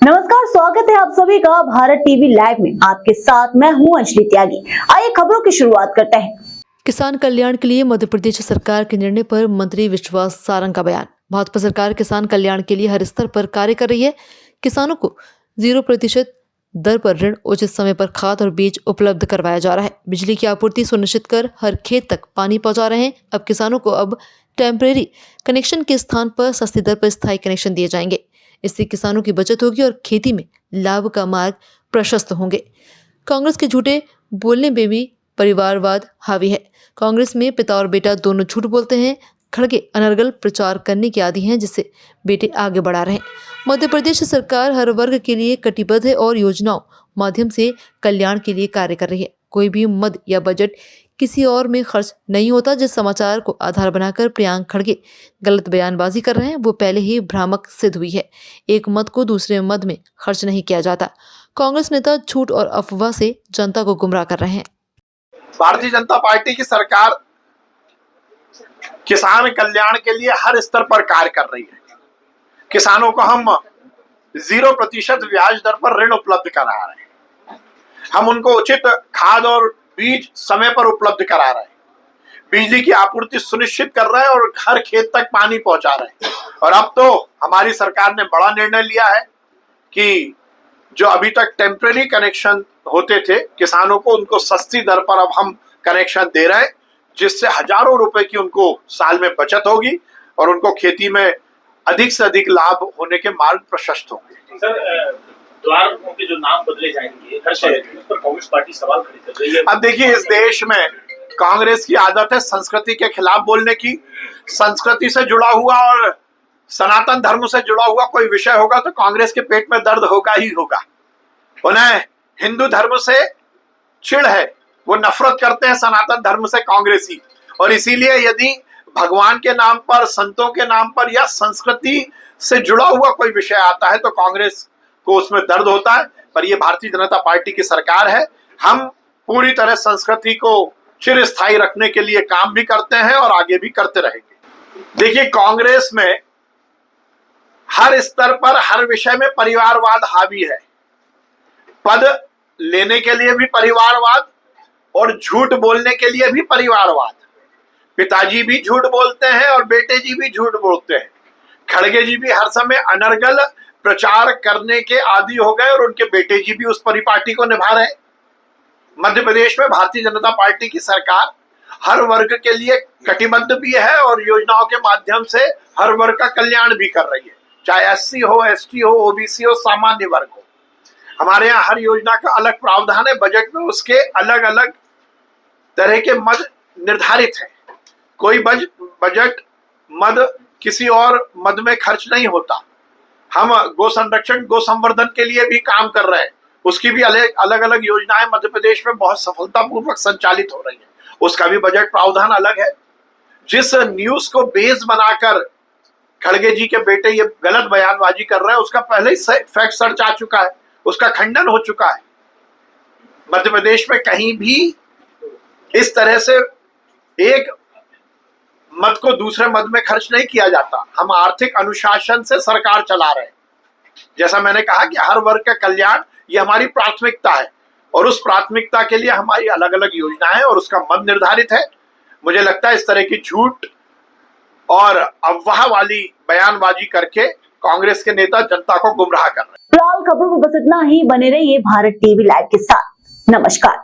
नमस्कार, स्वागत है आप सभी का भारत टीवी लाइव में। आपके साथ मैं हूं अंजलि त्यागी। आइए खबरों की शुरुआत करते हैं। किसान कल्याण के लिए मध्य प्रदेश सरकार के निर्णय पर मंत्री विश्वास सारंग का बयान। भाजपा सरकार किसान कल्याण के लिए हर स्तर पर कार्य कर रही है। किसानों को 0% दर पर ऋण, उचित समय पर खाद और बीज उपलब्ध करवाया जा रहा है। बिजली की आपूर्ति सुनिश्चित कर हर खेत तक पानी पहुंचा रहे हैं। अब किसानों को अब टेम्परेरी कनेक्शन के स्थान पर सस्ती दर पर स्थायी कनेक्शन दिए जाएंगे। इससे किसानों की बचत होगी और खेती में लाभ का मार्ग प्रशस्त होंगे। कांग्रेस के झूठे बोलने में भी परिवारवाद हावी है। कांग्रेस में पिता और बेटा दोनों झूठ बोलते हैं। खड़गे अनर्गल प्रचार करने के आदी हैं, जिससे बेटे आगे बढ़ा रहे हैं। मध्य प्रदेश सरकार हर वर्ग के लिए कटिबद्ध है और योजनाओं माध्यम से कल्याण के लिए कार्य कर रही है। कोई भी मद या बजट किसी और में खर्च नहीं होता। जिस समाचार को आधार बनाकर प्रियांक खड़गे गलत बयानबाजी कर रहे हैं, वो पहले ही भ्रामक सिद्ध हुई है। एक मद को दूसरे मद में खर्च नहीं किया जाता। कांग्रेस नेता झूठ और अफवाह से जनता को गुमराह कर रहे हैं। भारतीय जनता पार्टी की सरकार किसान कल्याण के लिए हर स्तर पर कार्य कर रही है। किसानों को हम 0% ब्याज दर पर ऋण उपलब्ध करा रहे हैं। हम उनको उचित खाद और बीज समय पर उपलब्ध करा रहे हैं। बिजली की आपूर्ति सुनिश्चित कर रहे हैं और हर खेत तक पानी पहुंचा रहे हैं। और अब तो हमारी सरकार ने बड़ा निर्णय लिया है कि जो अभी तक टेम्परेरी कनेक्शन होते थे किसानों को, उनको सस्ती दर पर अब हम कनेक्शन दे रहे हैं, जिससे हजारों रुपए की उनको साल में बचत होगी और उनको खेती में अधिक से अधिक लाभ होने के मार्ग प्रशस्त होंगे। सर, द्वारों के जो नाम बदले जाएंगे हर शहर में, उस पर कांग्रेस पार्टी सवाल खड़े कर रही है। अब देखिए, इस देश में कांग्रेस की आदत है संस्कृति के खिलाफ बोलने की। संस्कृति से जुड़ा हुआ और सनातन धर्म से जुड़ा हुआ कोई विषय होगा तो कांग्रेस के पेट में दर्द होगा ही होगा। उन्हें हिंदू धर्म से चिढ़ है, वो नफरत करते हैं सनातन धर्म से कांग्रेसी। और इसीलिए यदि भगवान के नाम पर, संतों के नाम पर या संस्कृति से जुड़ा हुआ कोई विषय आता है तो कांग्रेस को उसमें दर्द होता है। पर ये भारतीय जनता पार्टी की सरकार है। हम पूरी तरह संस्कृति को चिरस्थायी रखने के लिए काम भी करते हैं और आगे भी करते रहेंगे। देखिए, कांग्रेस में हर स्तर पर हर विषय में परिवारवाद हावी है। पद लेने के लिए भी परिवारवाद और झूठ बोलने के लिए भी परिवारवाद। पिताजी भी झूठ बोलते हैं और बेटे जी भी झूठ बोलते हैं। खड़गे जी भी हर समय अनर्गल प्रचार करने के आदी हो गए और उनके बेटे जी भी उस परिपाटी को निभा रहे हैं। मध्य प्रदेश में भारतीय जनता पार्टी की सरकार हर वर्ग के लिए कटिबद्ध भी है और योजनाओं के माध्यम से हर वर्ग का कल्याण भी कर रही है, चाहे एससी हो, एसटी हो, ओबीसी हो, सामान्य वर्ग हो। हमारे यहाँ हर योजना का अलग प्रावधान है। बजट में उसके अलग अलग तरह के मद निर्धारित है। कोई बजट मद किसी और मद में खर्च नहीं होता। हम गो संरक्षण, गो संवर्धन के लिए भी काम कर रहे हैं। उसकी भी अलग अलग योजनाएं मध्य प्रदेश में बहुत सफलतापूर्वक संचालित हो रही है। उसका भी बजट प्रावधान अलग है। जिस न्यूज को बेस बनाकर खड़गे जी के बेटे ये गलत बयानबाजी कर रहे हैं, उसका पहले ही फैक्ट सर्च आ चुका है, उसका खंडन हो चुका है। मध्य प्रदेश में कहीं भी इस तरह से एक मद को दूसरे मद में खर्च नहीं किया जाता। हम आर्थिक अनुशासन से सरकार चला रहे हैं। जैसा मैंने कहा कि हर वर्ग का कल्याण ये हमारी प्राथमिकता है और उस प्राथमिकता के लिए हमारी अलग अलग योजनाएं और उसका मद निर्धारित है। मुझे लगता है इस तरह की झूठ और अफवाह वाली बयानबाजी करके कांग्रेस के नेता जनता को गुमराह कर रहे हैं। फिलहाल खबरों को बस इतना ही। बने रहिए भारत टीवी लाइव के साथ। नमस्कार।